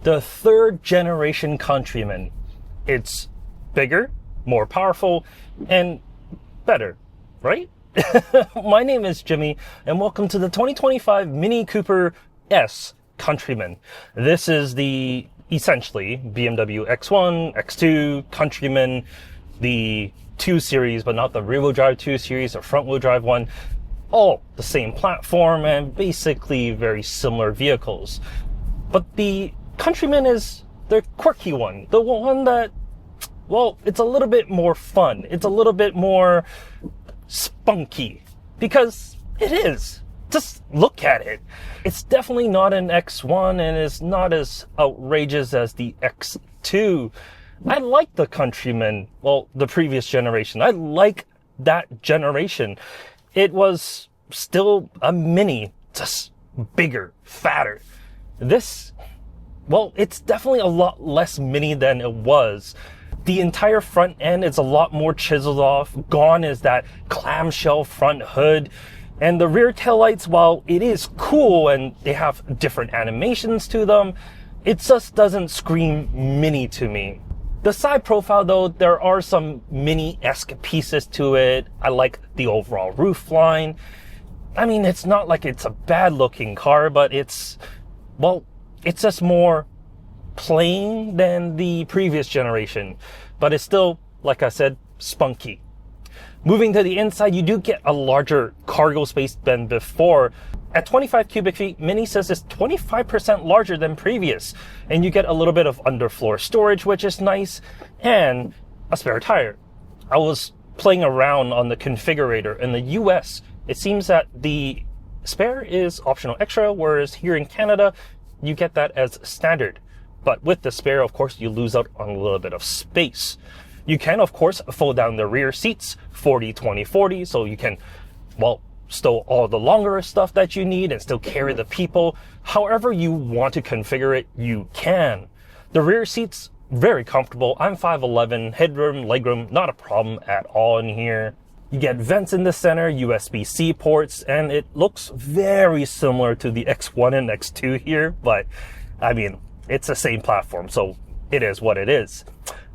the third generation Countryman. It's bigger, more powerful, and better, right? My name is Jimmy, and welcome to the 2025 Mini Cooper S Countryman. This is the, essentially, BMW X1, X2, Countryman, the 2 Series, but not the rear-wheel drive 2 Series or front-wheel drive one. All the same platform and basically very similar vehicles. But the Countryman is the quirky one, the one that, well, it's a little bit more fun. It's a little bit more spunky, because it is. Just look at it. It's definitely not an X1 and it's not as outrageous as the X2. I like the Countryman, well, the previous generation. I like that generation. It was still a Mini, just bigger, fatter. This, well, it's definitely a lot less Mini than it was. The entire front end is a lot more chiseled off. Gone is that clamshell front hood. And the rear taillights, while it is cool and they have different animations to them, it just doesn't scream Mini to me. The side profile, though, there are some Mini-esque pieces to it. I like the overall roof line. I mean, it's not like it's a bad-looking car, but it's, well, it's just more plain than the previous generation. But it's still, like I said, spunky. Moving to the inside, you do get a larger cargo space than before. At 25 cubic feet, Mini says it's 25% larger than previous. And you get a little bit of underfloor storage, which is nice, and a spare tire. I was playing around on the configurator. In the US, it seems that the spare is optional extra, whereas here in Canada, you get that as standard. But with the spare, of course, you lose out on a little bit of space. You can, of course, fold down the rear seats 40-20-40, so you can, well, stow all the longer stuff that you need and still carry the people. However you want to configure it, you can. The rear seats, very comfortable. I'm 5'11", headroom, legroom, not a problem at all in here. You get vents in the center, USB-C ports, and it looks very similar to the X1 and X2 here, but I mean, it's the same platform, so it is what it is.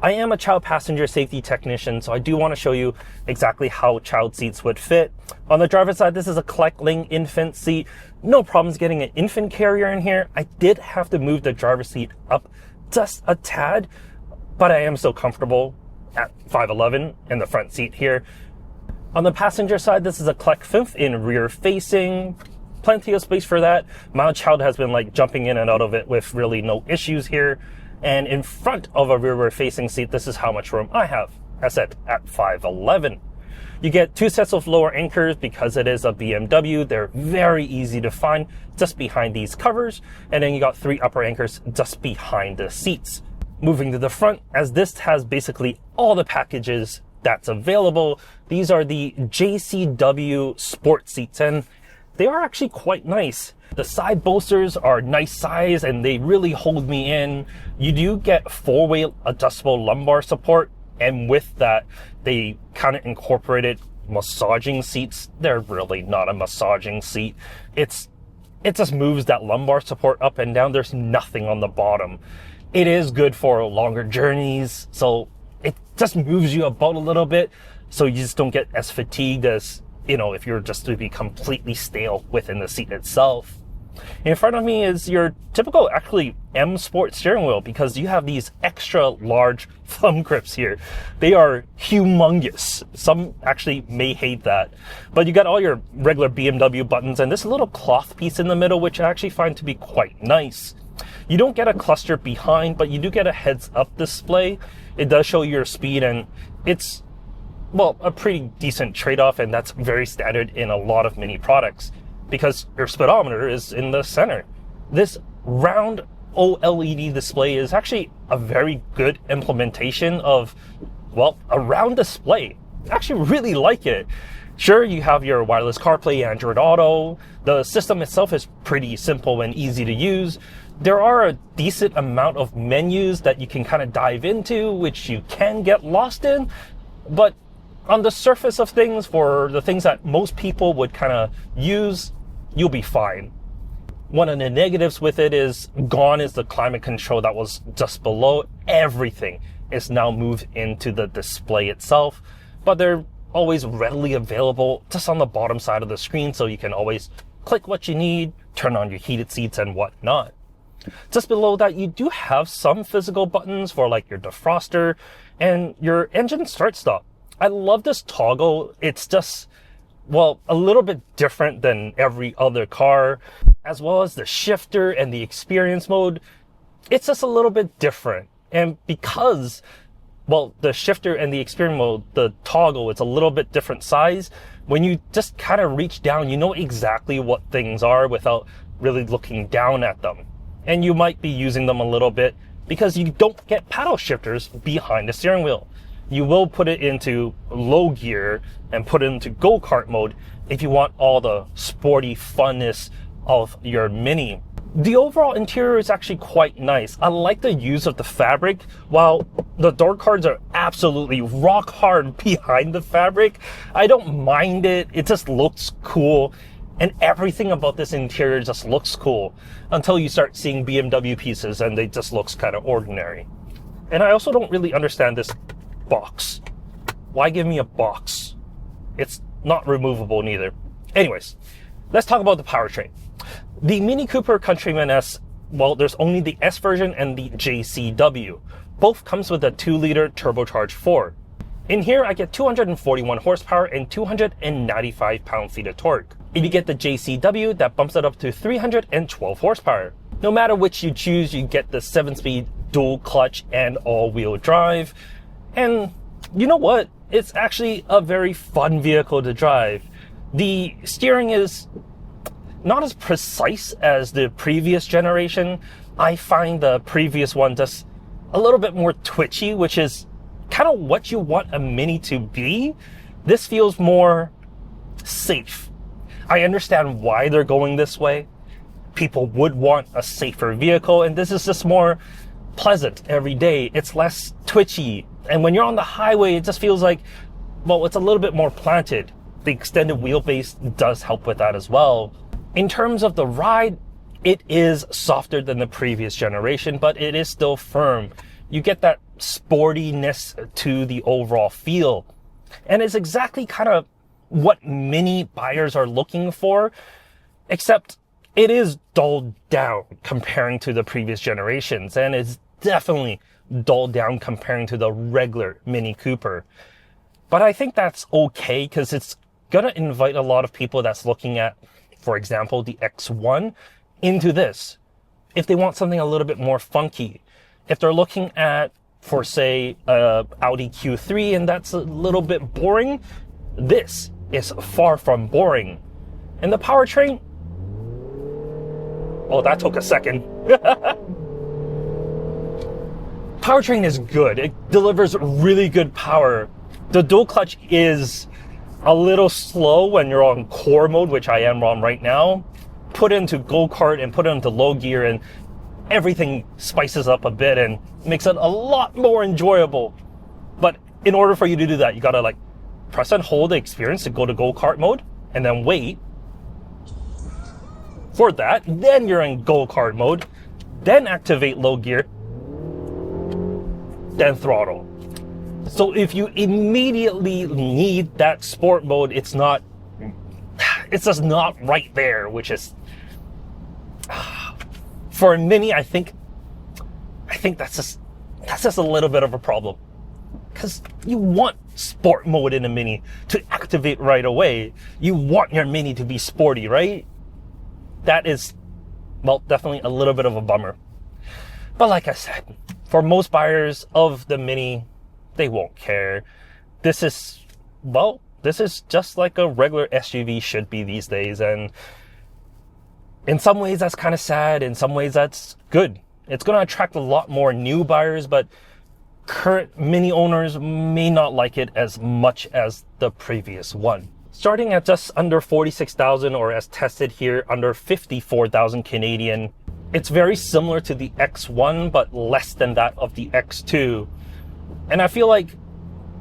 I am a child passenger safety technician, so I do want to show you exactly how child seats would fit. On the driver's side, this is a Kleckling infant seat. No problems getting an infant carrier in here. I did have to move the driver's seat up just a tad, but I am still comfortable at 5'11" in the front seat here. On the passenger side, this is a Kleck 5th in rear facing. Plenty of space for that. My child has been like jumping in and out of it with really no issues here. And in front of a rearward facing seat, this is how much room I have. I said at 5'11". You get 2 sets of lower anchors because it is a BMW. They're very easy to find just behind these covers. And then you got 3 upper anchors just behind the seats. Moving to the front, as this has basically all the packages that's available, these are the JCW sport seats, and they are actually quite nice. The side bolsters are nice size and they really hold me in. You do get 4-way adjustable lumbar support, and with that, they kind of incorporated massaging seats. They're really not a massaging seat. It just moves that lumbar support up and down. There's nothing on the bottom. It is good for longer journeys, so it just moves you about a little bit, so you just don't get as fatigued as, you know, if you're just to be completely stale within the seat itself. In front of me is your typical, actually, M Sport steering wheel, because you have these extra large thumb grips here. They are humongous. Some actually may hate that. But you got all your regular BMW buttons and this little cloth piece in the middle, which I actually find to be quite nice. You don't get a cluster behind, but you do get a heads-up display. It does show your speed, and it's, well, a pretty decent trade-off, and that's very standard in a lot of Mini products, because your speedometer is in the center. This round OLED display is actually a very good implementation of, well, a round display. I actually really like it. Sure, you have your wireless CarPlay, Android Auto. The system itself is pretty simple and easy to use. There are a decent amount of menus that you can kind of dive into, which you can get lost in, but on the surface of things, for the things that most people would kind of use, you'll be fine. One of the negatives with it is gone is the climate control that was just below. Everything is now moved into the display itself, but they're always readily available just on the bottom side of the screen, so you can always click what you need, turn on your heated seats and whatnot. Just below that, you do have some physical buttons for like your defroster and your engine start-stop. I love this toggle. It's just, well, a little bit different than every other car, as well as the shifter and the experience mode. It's just a little bit different. And because, well, the shifter and the experience mode, the toggle, it's a little bit different size. When you just kind of reach down, you know exactly what things are without really looking down at them. And you might be using them a little bit because you don't get paddle shifters behind the steering wheel. You will put it into low gear and put it into go-kart mode if you want all the sporty funness of your Mini. The overall interior is actually quite nice. I like the use of the fabric. While the door cards are absolutely rock hard behind the fabric, I don't mind it. It just looks cool. And everything about this interior just looks cool until you start seeing BMW pieces and they just looks kind of ordinary. And I also don't really understand this box. Why give me a box? It's not removable neither. Anyways, let's talk about the powertrain. The Mini Cooper Countryman S, well, there's only the S version and the JCW. Both comes with a 2-liter turbocharged 4. In here, I get 241 horsepower and 295 pound-feet of torque. If you get the JCW, that bumps it up to 312 horsepower. No matter which you choose, you get the 7-speed dual clutch and all-wheel drive. And you know what? It's actually a very fun vehicle to drive. The steering is not as precise as the previous generation. I find the previous one just a little bit more twitchy, which is kind of what you want a Mini to be. This feels more safe. I understand why they're going this way. People would want a safer vehicle, and this is just more pleasant every day. It's less twitchy. And when you're on the highway, it just feels like, well, it's a little bit more planted. The extended wheelbase does help with that as well. In terms of the ride, it is softer than the previous generation, but it is still firm. You get that sportiness to the overall feel. And it's exactly kind of what Mini buyers are looking for, except it is dulled down comparing to the previous generations, and it's definitely dulled down comparing to the regular Mini Cooper. But I think that's okay because it's gonna invite a lot of people that's looking at, for example, the X1 into this. If they want something a little bit more funky, if they're looking at, for say, Audi Q3 and that's a little bit boring, this is far from boring. And the powertrain, oh, that took a second. Powertrain is good. It delivers really good power. The dual clutch is a little slow when you're on core mode, which I am on right now. Put into go-kart and put it into low gear and everything spices up a bit and makes it a lot more enjoyable. But in order for you to do that, you gotta like press and hold the experience to go to go-kart mode and then wait for that. Then you're in go-kart mode, then activate low gear, then throttle. So if you immediately need that sport mode, it's just not right there, which is, for a Mini, I think that's just a little bit of a problem. Because you want sport mode in a Mini to activate right away. You want your Mini to be sporty, right? That is, well, definitely a little bit of a bummer. But like I said, for most buyers of the Mini, they won't care. This is just like a regular SUV should be these days. And in some ways, that's kind of sad. In some ways, that's good. It's going to attract a lot more new buyers, but current Mini owners may not like it as much as the previous one. Starting at just under 46,000, or as tested here, under 54,000 Canadian, it's very similar to the X1, but less than that of the X2. And I feel like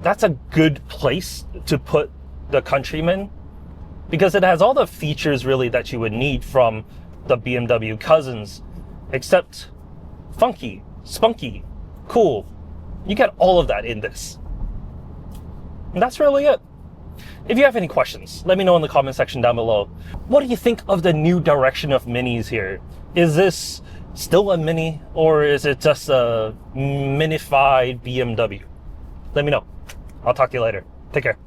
that's a good place to put the Countryman because it has all the features really that you would need from the BMW cousins, except funky, spunky, cool. You get all of that in this. And that's really it. If you have any questions, let me know in the comment section down below. What do you think of the new direction of minis here? Is this still a mini, or is it just a minified BMW? Let me know. I'll talk to you later. Take care.